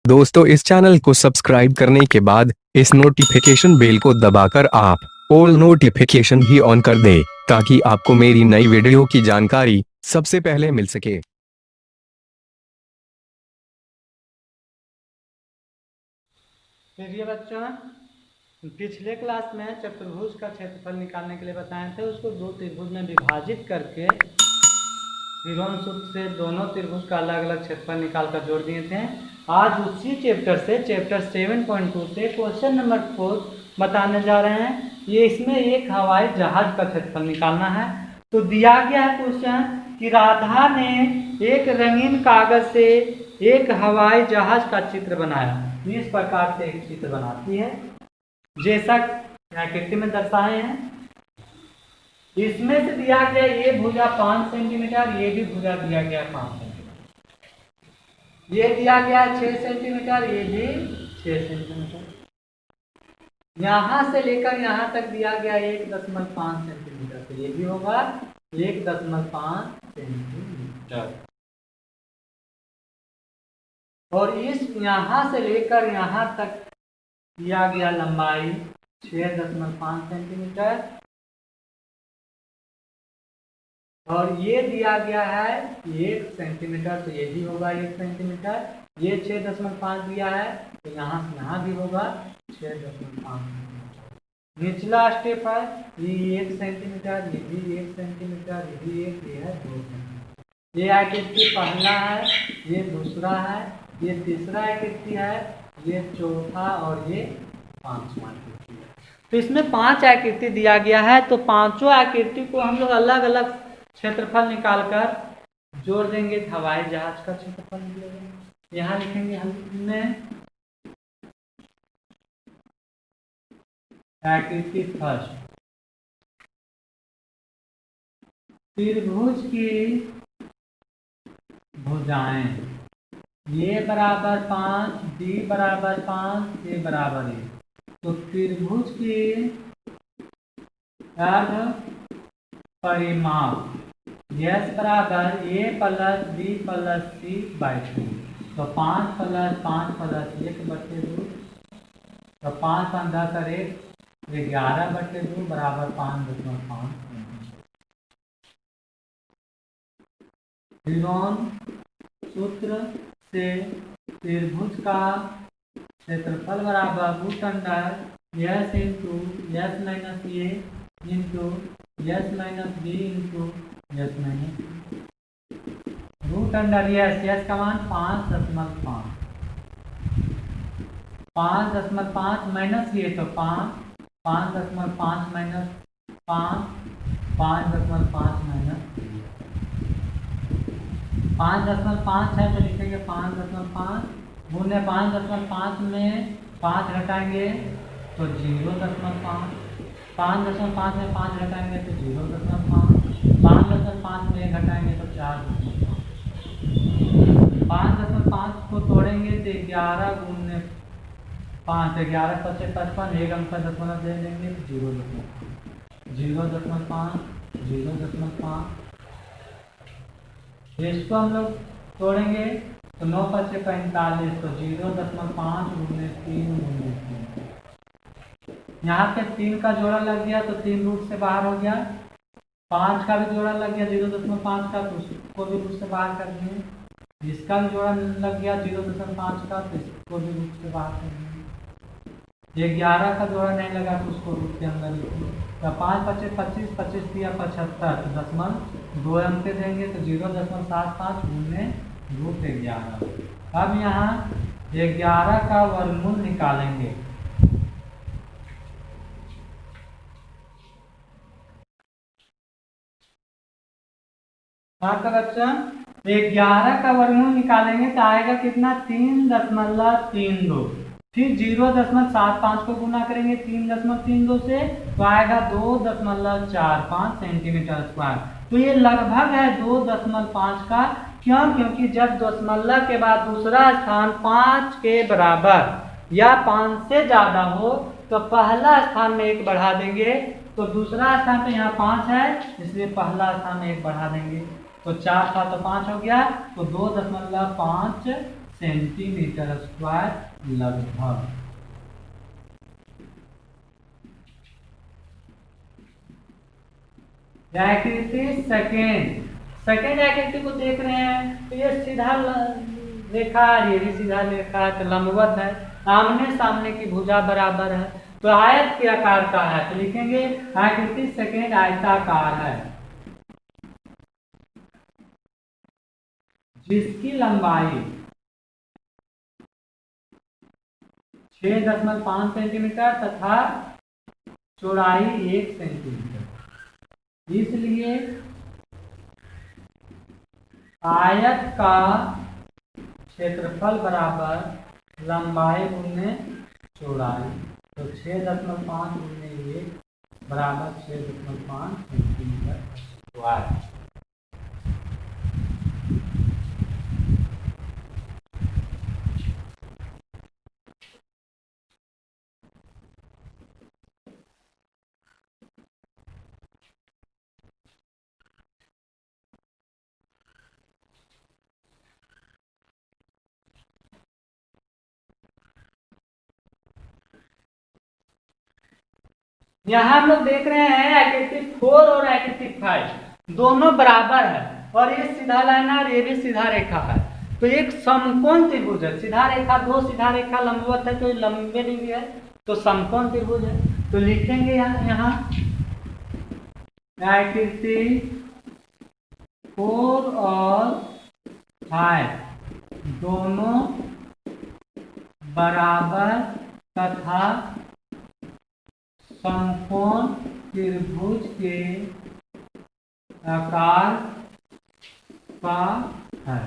दोस्तों, इस चैनल को सब्सक्राइब करने के बाद इस नोटिफिकेशन बेल को दबाकर आप ऑल नोटिफिकेशन भी ऑन कर दें ताकि आपको मेरी नई वीडियो की जानकारी सबसे पहले मिल सके। प्रिय बच्चों, पिछले क्लास में चतुर्भुज का क्षेत्रफल निकालने के लिए बताए थे। उसको दो त्रिभुज में विभाजित करके विरोध सूत्र से दोनों त्रिभुज का अलग अलग क्षेत्रफल निकाल कर जोड़ दिए थे। आज उसी चैप्टर से चैप्टर 7.2 से क्वेश्चन नंबर 4 बताने जा रहे हैं। ये इसमें एक हवाई जहाज का क्षेत्रफल निकालना है। तो दिया गया है क्वेश्चन कि राधा ने एक रंगीन कागज से एक हवाई जहाज का चित्र बनाया। इस प्रकार से एक चित्र बनाती है जैसा आकृति में दर्शाए हैं। इसमें से दिया गया ये भुजा 5 सेंटीमीटर, ये भी भुजा दिया गया 5 सेंटीमीटर, ये दिया गया 6 सेंटीमीटर, ये भी 6 सेंटीमीटर। यहां से लेकर यहां तक दिया गया 1.5 सेंटीमीटर, तो ये भी होगा 1.5 सेंटीमीटर। और इस यहां से लेकर यहां तक दिया गया लंबाई 6.5 सेंटीमीटर, और ये दिया गया है 1 सेंटीमीटर, तो ये भी होगा 1 सेंटीमीटर। ये 6.5 दिया है, तो यहाँ से यहाँ भी होगा 6.5 सेंटीमीटर। निचला स्टेप है, ये 1 सेंटीमीटर, ये भी 1 सेंटीमीटर, ये भी 1, ये है 2 सेंटीमीटर। ये आकृति पहला है, ये दूसरा है, ये तीसरा आकृति है, ये चौथा और ये 5वां आकृति है। तो इसमें 5 आकृति दिया गया है। तो पांचों आकृति को हम लोग अलग अलग क्षेत्रफल निकालकर जोड़ देंगे। हवाई जहाज का क्षेत्रफल निकलेगा। यहाँ लिखेंगे हमने आकृति फर्स्ट, त्रिभुज की भुजाएं ये बराबर 5, बी बराबर 5, ए बराबर 1। तो त्रिभुज की अर्ध परिमाप यस बराबर A plus B plus C by 2। तो 5 + 5 + 1/2, तो 5 × 10 और 1 11/2 बराबर 5.5 सेंटीमीटर। सूत्र से त्रिभुज का क्षेत्रफल बराबर √s × s - a into s - b into s - √s का मान 5.5, 5.5 माइनस ये तो 5, 5.5 माइनस 5, 5.5 माइनस 5.5 है, तो लिखेंगे 5.5 गुने 5.5 में 5 घटाएंगे तो 0.5, 5.5 में 5 घटाएंगे तो 0.5, 5.5 में 1 घटाएंगे तो 4.5, 5.5 को तोड़ेंगे तो 11 गुने 5, 11 × 5 = 55, 1 अंक का दशमलव दे देंगे तो 0.5, 0.5। इसको हम लोग तोड़ेंगे तो 9 × 5 = 45, तो 0.5 गुने 3 गुने 3। यहाँ पे 3 का जोड़ा लग गया तो 3 रूट से बाहर हो गया। 5 का भी जोड़ा लग गया 0.5 का, तो उसको भी रूट से बाहर कर दिए। इसका भी जोड़ा लग गया 0.5 का, तो इसको भी रूट से बाहर कर दिए। 11 का जोड़ा नहीं लगा तो उसको रूट के अंदर लिखिए। तो 5 × 5 = 25, 25 × 75, तो दशमलव 2 अंक देंगे तो 0.75 गुने √11। अब यहाँ 11 का वर्गमूल निकालेंगे। हाँ तो बच्चा 11 का वर्गमूल निकालेंगे तो आएगा कितना 3.32। फिर 0.75 को गुना करेंगे 3.32 से तो आएगा 2.45 सेंटीमीटर स्क्वायर। तो ये लगभग है 2.5 का। क्यों? क्योंकि जब दशमलव के बाद दूसरा स्थान 5 के बराबर या 5 से ज्यादा हो तो पहला स्थान में 1 बढ़ा देंगे। तो दूसरा स्थान पे यहाँ 5 है, इसलिए पहला स्थान में 1 बढ़ा देंगे। तो 4 था तो 5 हो गया, तो 2.5 सेंटीमीटर स्क्वायर लगभग। आकृति सेकेंड आकृति को देख रहे हैं तो ये सीधा रेखा, ये भी सीधा रेखा है, तो लंबवत है, आमने सामने की भुजा बराबर है, तो आयत के आकार का है, तो लिखेंगे आकृति सेकेंड आयताकार है, जिसकी लंबाई 6.5 सेंटीमीटर तथा चौड़ाई 1 सेंटीमीटर। इसलिए आयत का क्षेत्रफल बराबर लंबाई गुने चौड़ाई, तो 6.5 गुने 1 बराबर 6.5 सेंटीमीटर स्क्वायर। यहाँ हम लोग देख रहे हैं आकृति 4 और आकृति 5 दोनों बराबर है, और ये सीधा लाइन है और ये भी सीधा रेखा है, तो एक समकोण त्रिभुज है। सीधा रेखा, दो सीधा रेखा लंबवत है, तो लंबे भी है, तो समकोण त्रिभुज है। तो लिखेंगे यहाँ आकृति 4 और 5 दोनों बराबर तथा समकोण त्रिभुज के आकार का है,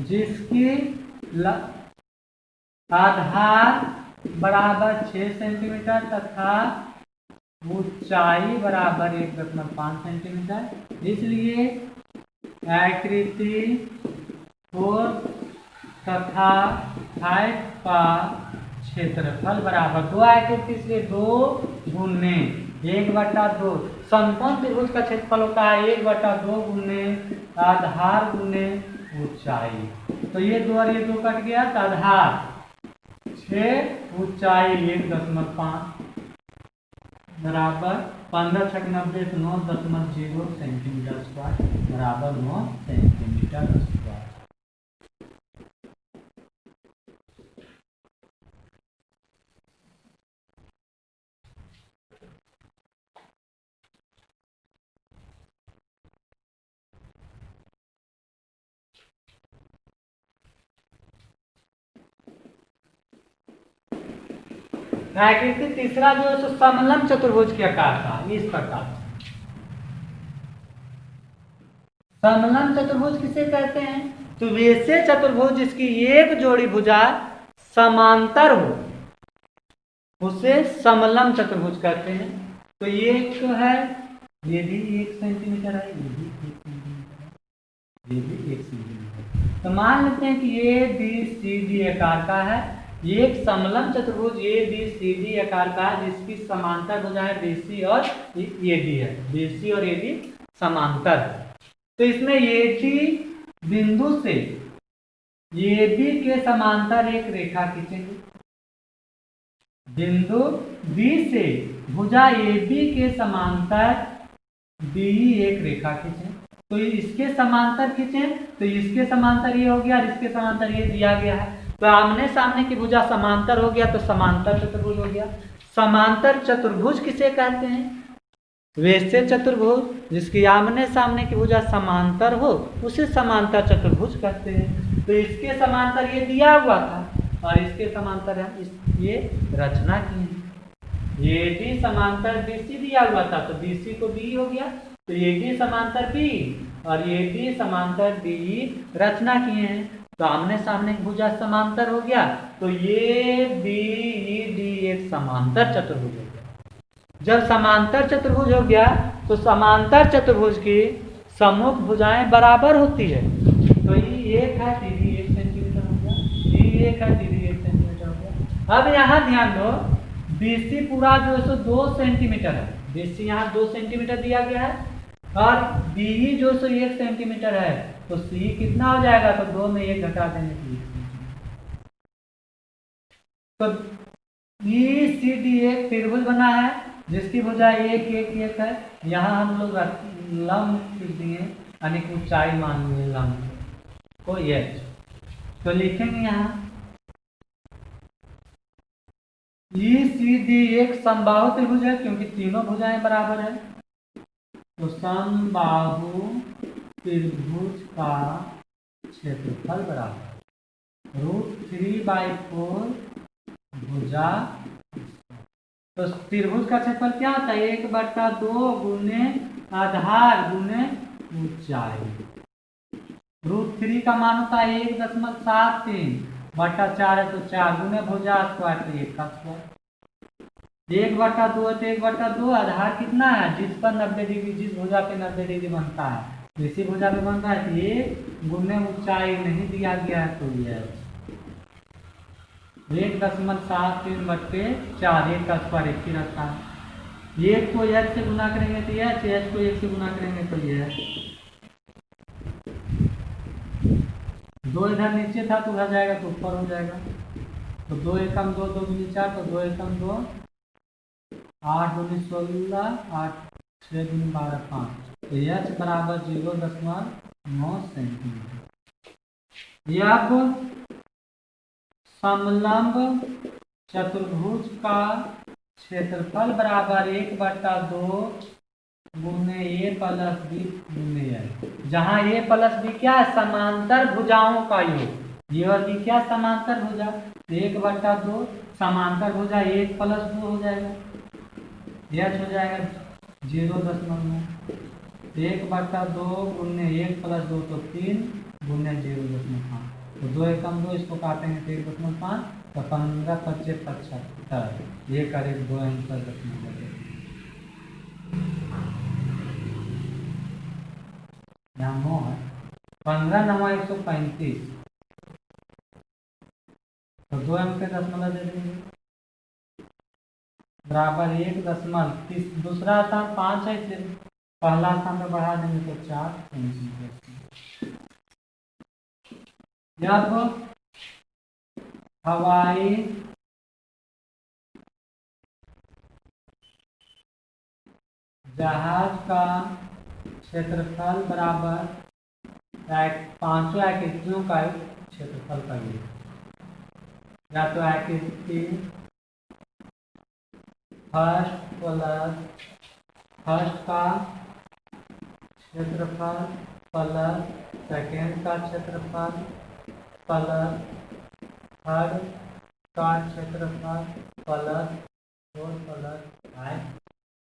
जिसकी आधार बराबर 6 सेंटीमीटर तथा ऊंचाई बराबर 1.5 सेंटीमीटर। इसलिए आकृति 4 तथा 5 का क्षेत्रफल बराबर 2 आकृति, इसलिए 2 गुने 1/2। समकोण त्रिभुज का क्षेत्रफल होता है 1/2 गुने आधार गुने ऊंचाई, तो ये 2 और ये 2 कट गया, तो आधार 6, ऊंचाई 1.5 बराबर 15 × 90 9.0 सेंटीमीटर स्क्वायर बराबर 9 सेंटीमीटर स्क्वायर। आकृति तीसरा जो है सो समलंब चतुर्भुज के आकार का, इस प्रकार। समलंब चतुर्भुज किसे कहते हैं? तो वैसे चतुर्भुज जिसकी एक जोड़ी भुजा समांतर हो उसे समलंब चतुर्भुज कहते हैं। तो ये जो है ये भी 1 सेंटीमीटर है, ये भी 1 सेंटीमीटर है, ये भी 1 सेंटीमीटर। तो मान लेते हैं कि ये ABCD आकार का है, एक समलंब चतुर्भुज ABCD आकार का है, जिसकी समांतर भुजा है BC और AD है, BC और AD समांतर है। तो इसमें AD बिंदु से AB के समांतर एक रेखा खींचेंगे, बिंदु B से भुजा AB के समांतर BE एक रेखा खींचें। तो इसके समांतर खींचें तो इसके समांतर ये हो गया और इसके समांतर ये दिया गया है, तो आमने सामने की भुजा समांतर हो गया, तो समांतर चतुर्भुज हो गया। समांतर चतुर्भुज किसे कहते हैं? वैसे चतुर्भुज जिसकी आमने सामने की भुजा समांतर हो उसे समांतर चतुर्भुज कहते हैं। तो इसके समांतर ये दिया हुआ था और इसके समांतर है ये रचना की है। AD समांतर BC दिया हुआ था तो BC को B हो गया, तो AD समांतर B और AD समांतर BE रचना किए हैं, तो आमने सामने की भुजा समांतर हो गया, तो ये BED एक समांतर चतुर्भुज हो गया। जब समांतर चतुर्भुज हो गया तो समांतर चतुर्भुज की सम्मुख भुजाएं बराबर होती है। तो ये 1 है, TD 1 सेंटीमीटर हो गया, ये 1 है, TD 1 सेंटीमीटर हो गया। अब यहाँ ध्यान दो, BC पूरा जो है सो 2 सेंटीमीटर है, BC यहाँ 2 सेंटीमीटर दिया गया है, और बी जो सो 1 सेंटीमीटर है, तो सी कितना हो जाएगा, तो 2 में 1 घटा देने के लिए, तो ई सी डी एक त्रिभुज बना है जिसकी भुजा 1 1 1 है। यहाँ हम लोग लंब लिख दिए, यानी कि ऊंचाई मान लिए लंब को एच, तो लिखेंगे यहाँ ई सी डी एक समबाहु त्रिभुज है क्योंकि तीनों भुजाएं बराबर है, तो समबाहु त्रिभुज का क्षेत्रफल बराबर √3/4 भुजा। तो त्रिभुज का क्षेत्रफल क्या होता है, 1/2 गुने आधार गुने ऊंचाई। √3 का मान होता है 1.73 बटा 4 है तो 4 गुने भुजा स्क्वायर तो 1 का स्क्वायर। 1/2 है तो 1/2 आधार कितना है, जिस पर 90 डिग्री, जिस भुजा पे 90 डिग्री बनता है, इसी भुजा पे बनता है, तो ये गुने ऊंचाई नहीं दिया गया है, तो ये 1.73 बटे 4, 1 का स्क्वायर 1 ही रहता है। 1 को h से गुना करेंगे तो h को 1 से गुना करेंगे तो ये 2 इधर नीचे था तो उधर जाएगा तो ऊपर हो जाएगा, तो 2 एकम 2 2 दूनी 4, तो 2 एकम 2 8 दूनी 16 8 6 दूनी 12 5, तो h बराबर 0.9 सेंटीमीटर। यह अब समलंब चतुर्भुज का क्षेत्रफल बराबर 1/2 गुने a प्लस b गुने l, जहाँ a प्लस b क्या है, समांतर भुजाओं का योग, ये और b क्या समांतर भुजा, 1/2 समांतर भुजा 1 प्लस 2 हो जाएगा, h हो जाएगा 0.9, 1/2 गुने 1 प्लस 2 तो 3 गुने 0.5, तो 2 एकम 2, इसको काटेंगे तो 1.5, तो 15 25 75, ये करीब 2 आंसर रखने लगे। यहाँ 9 है, 15 9 135, तो 2 अंक के दशमलव दे देंगे बराबर 1.30, दूसरा स्थान 5 है, फिर पहला स्थान पे बढ़ा देंगे तो 4। जब हवाई जहाज का क्षेत्रफल बराबर 500 आकृतियों का क्षेत्रफल का योग, या तो आकृति फर्स्ट प्लस फर्स्ट का क्षेत्रफल प्लस सेकेंड का क्षेत्रफल प्लस थर्ड का क्षेत्रफल प्लस 4 प्लस 5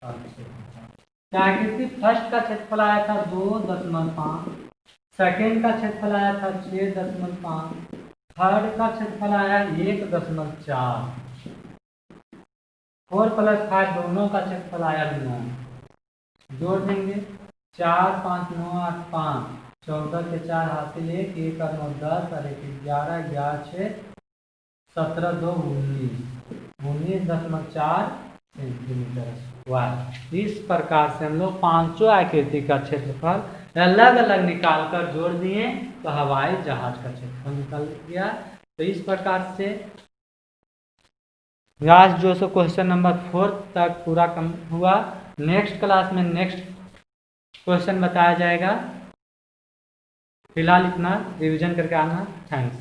का क्षेत्रफल। आकृति फर्स्ट का क्षेत्रफल आया था 2.5, सेकेंड का क्षेत्रफल आया था 6.5, थर्ड का क्षेत्रफल आया 1.4, 4 प्लस 5 दोनों का क्षेत्रफल आया 9, जोड़ देंगे 4 5 9 8 5, 14 के 4 हासिल 1 1 और 9 10 और 1 11 11 6 17 2 19.4 सेंटीमीटर स्क्वायर। इस प्रकार से हम लोग 500 आकृति का क्षेत्रफल अलग अलग निकाल कर जोड़ दिए तो हवाई जहाज का क्षेत्रफल निकल गया। तो इस प्रकार से आज जो सो क्वेश्चन नंबर 4 तक पूरा कम हुआ। नेक्स्ट क्लास में नेक्स्ट क्वेश्चन बताया जाएगा। फिलहाल इतना रिवीजन करके आना। थैंक्स।